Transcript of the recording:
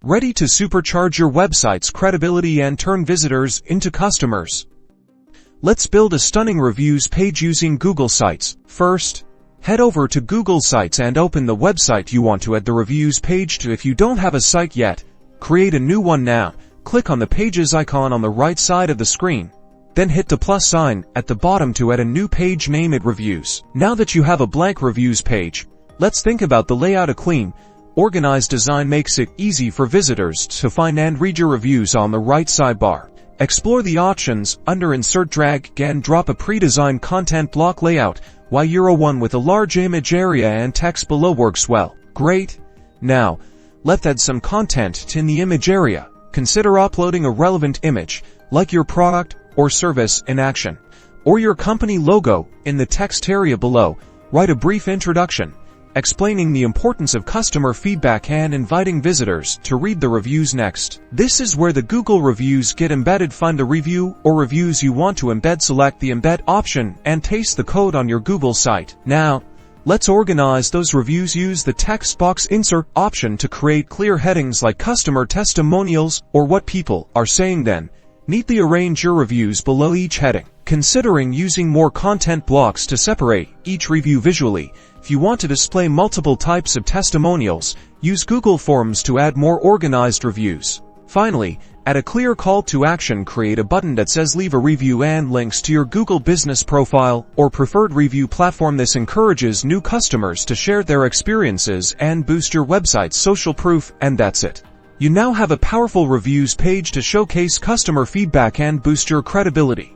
Ready to supercharge your website's credibility and turn visitors into customers? Let's build a stunning reviews page using Google Sites. First, head over to Google Sites and open the website you want to add the reviews page to. If you don't have a site yet, create a new one now. Click on the pages icon on the right side of the screen. Then hit the plus sign at the bottom to add a new page, name it Reviews. Now that you have a blank reviews page, let's think about the layout. A clean, organized design makes it easy for visitors to find and read your reviews. On the right sidebar, explore the options. Under Insert, drag and drop a pre-designed content block layout. Y01 with a large image area and text below works well. Great! Now, let's add some content in the image area. Consider uploading a relevant image, like your product or service in action, or your company logo. In the text area below, write a brief introduction, explaining the importance of customer feedback and inviting visitors to read the reviews next. This is where the Google reviews get embedded. Find the review or reviews you want to embed, select the embed option, and paste the code on your Google site. Now, let's organize those reviews. Use the text box insert option to create clear headings like customer testimonials or what people are saying. Then, neatly arrange your reviews below each heading. Considering using more content blocks to separate each review visually. If you want to display multiple types of testimonials, use Google Forms to add more organized reviews. Finally, add a clear call to action. Create a button that says leave a review and links to your Google business profile or preferred review platform. This encourages new customers to share their experiences and boost your website's social proof. And that's it. You now have a powerful reviews page to showcase customer feedback and boost your credibility.